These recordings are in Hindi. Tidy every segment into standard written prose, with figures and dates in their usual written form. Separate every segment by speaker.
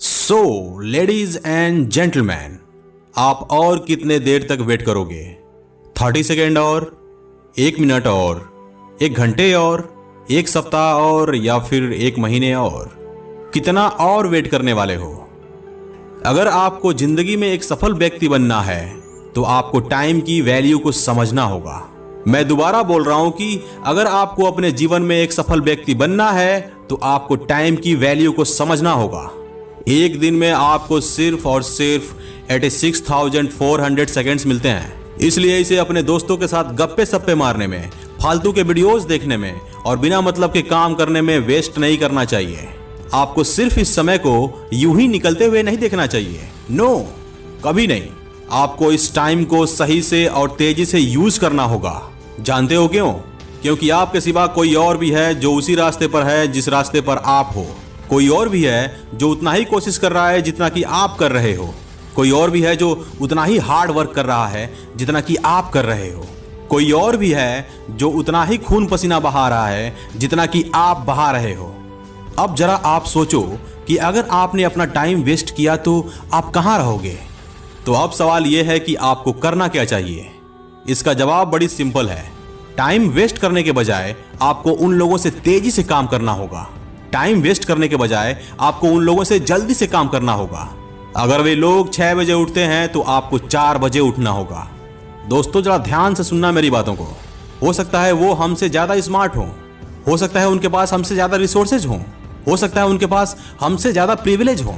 Speaker 1: सो लेडीज एंड जेंटलमैन, आप और कितने देर तक वेट करोगे? 30 सेकेंड और, 1 मिनट और, 1 घंटे और, 1 सप्ताह और, या फिर 1 महीने और? कितना और वेट करने वाले हो? अगर आपको जिंदगी में एक सफल व्यक्ति बनना है तो आपको टाइम की वैल्यू को समझना होगा। मैं दोबारा बोल रहा हूं कि अगर आपको अपने जीवन में एक सफल व्यक्ति बनना है तो आपको टाइम की वैल्यू को समझना होगा। एक दिन में आपको सिर्फ और सिर्फ 86,400 सेकेंड्स मिलते हैं, इसलिए इसे अपने दोस्तों के साथ गप्पे सप्पे मारने में, फालतू के वीडियोस देखने में और बिना मतलब के काम करने में वेस्ट नहीं करना चाहिए। आपको सिर्फ इस समय को यूं ही निकलते हुए नहीं देखना चाहिए। नो, कभी नहीं। आपको इस टाइम को सही से और तेजी से यूज करना होगा। जानते हो क्यों? क्योंकि आपके सिवा कोई और भी है जो उसी रास्ते पर है जिस रास्ते पर आप हो। कोई और भी है जो उतना ही कोशिश कर रहा है जितना कि आप कर रहे हो। कोई और भी है जो उतना ही हार्ड वर्क कर रहा है जितना कि आप कर रहे हो। कोई और भी है जो उतना ही खून पसीना बहा रहा है जितना कि आप बहा रहे हो। अब जरा आप सोचो कि अगर आपने अपना टाइम वेस्ट किया तो आप कहां रहोगे? तो अब सवाल यह है कि आपको करना क्या चाहिए। इसका जवाब बड़ी सिंपल है। टाइम वेस्ट करने के बजाय आपको उन लोगों से तेजी से काम करना होगा। टाइम वेस्ट करने के बजाय आपको उन लोगों से जल्दी से काम करना होगा। अगर वे लोग 6 बजे उठते हैं तो आपको 4 बजे उठना होगा। दोस्तों, जरा ध्यान से सुनना मेरी बातों को। हो सकता है वो हमसे ज्यादा स्मार्ट हो सकता है उनके पास हमसे ज्यादा रिसोर्सेज हो सकता है उनके पास हमसे ज्यादा प्रिविलेज हो,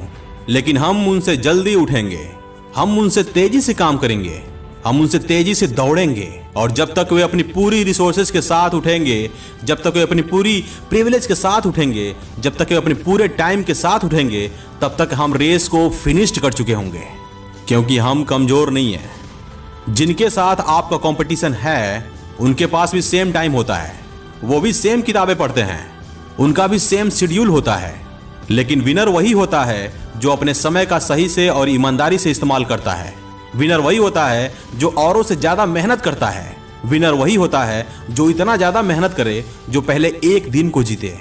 Speaker 1: लेकिन हम उनसे जल्दी उठेंगे, हम उनसे तेजी से काम करेंगे, हम उनसे तेजी से दौड़ेंगे। और जब तक वे अपनी पूरी रिसोर्सेज के साथ उठेंगे, जब तक वे अपनी पूरी प्रिविलेज के साथ उठेंगे, जब तक वे अपने पूरे टाइम के साथ उठेंगे, तब तक हम रेस को फिनिश्ड कर चुके होंगे। क्योंकि हम कमजोर नहीं हैं। जिनके साथ आपका कंपटीशन है उनके पास भी सेम टाइम होता है, वो भी सेम किताबें पढ़ते हैं, उनका भी सेम शेड्यूल होता है। लेकिन विनर वही होता है जो अपने समय का सही से और ईमानदारी से इस्तेमाल करता है। विनर वही होता है जो औरों से ज्यादा मेहनत करता है। विनर वही होता है जो इतना ज्यादा मेहनत करे जो पहले एक दिन को जीते,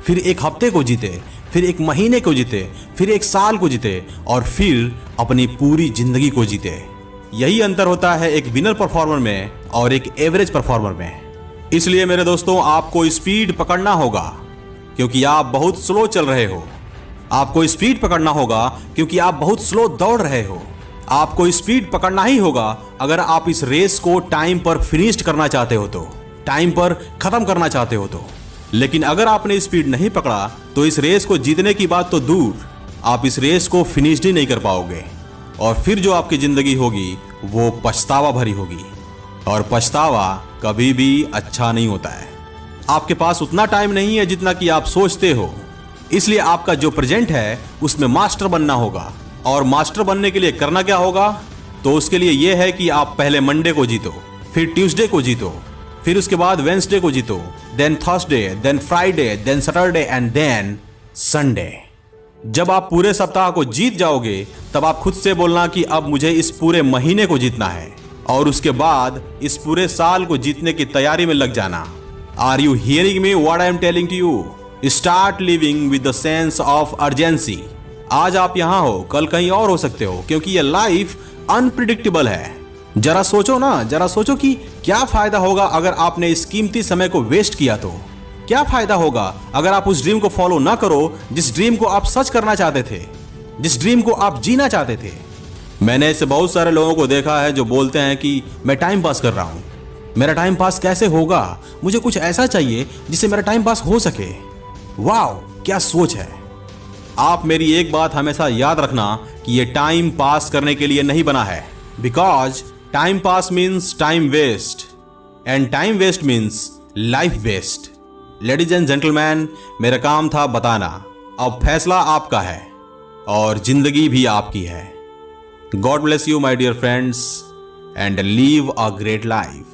Speaker 1: फिर एक हफ्ते को जीते, फिर एक महीने को जीते, फिर एक साल को जीते और फिर अपनी पूरी जिंदगी को जीते। यही अंतर होता है एक विनर परफॉर्मर में और एक एवरेज परफॉर्मर में। इसलिए मेरे दोस्तों, आपको स्पीड पकड़ना होगा क्योंकि आप बहुत स्लो चल रहे हो। आपको स्पीड पकड़ना होगा क्योंकि आप बहुत स्लो दौड़ रहे हो। आपको स्पीड पकड़ना ही होगा अगर आप इस रेस को टाइम पर फिनिश्ड करना चाहते हो, तो टाइम पर खत्म करना चाहते हो तो। लेकिन अगर आपने स्पीड नहीं पकड़ा तो इस रेस को जीतने की बात तो दूर, आप इस रेस को फिनिश्ड ही नहीं कर पाओगे। और फिर जो आपकी जिंदगी होगी वो पछतावा भरी होगी, और पछतावा कभी भी अच्छा नहीं होता है। आपके पास उतना टाइम नहीं है जितना कि आप सोचते हो, इसलिए आपका जो प्रेजेंट है उसमें मास्टर बनना होगा। और मास्टर बनने के लिए करना क्या होगा? तो उसके लिए यह है कि आप पहले मंडे को जीतो, फिर ट्यूसडे को जीतो, फिर उसके बाद वेंसडे को जीतो, then Thursday, then Friday, then Saturday and then Sunday. जब आप पूरे सप्ताह को जीत जाओगे तब आप खुद से बोलना कि अब मुझे इस पूरे महीने को जीतना है, और उसके बाद इस पूरे साल को जीतने की तैयारी में लग जाना। Are you hearing me what I am telling to you? Start living with the sense of urgency. आज आप यहां हो, कल कहीं और हो सकते हो, क्योंकि ये लाइफ अनप्रिडिक्टेबल है। जरा सोचो ना, जरा सोचो कि क्या फायदा होगा अगर आपने इस कीमती समय को वेस्ट किया तो? क्या फायदा होगा अगर आप उस ड्रीम को फॉलो ना करो जिस ड्रीम को आप सच करना चाहते थे, जिस ड्रीम को आप जीना चाहते थे? मैंने ऐसे बहुत सारे लोगों को देखा है जो बोलते हैं कि मैं टाइम पास कर रहा हूं। मेरा टाइम पास कैसे होगा? मुझे कुछ ऐसा चाहिए जिससे मेरा टाइम पास हो सके। वाह, क्या सोच है। आप मेरी एक बात हमेशा याद रखना कि ये टाइम पास करने के लिए नहीं बना है, because time pass means time waste and time waste means life waste. Ladies and gentleman, मेरा काम था बताना, अब फैसला आपका है और जिंदगी भी आपकी है। God bless you my dear friends and leave a great life.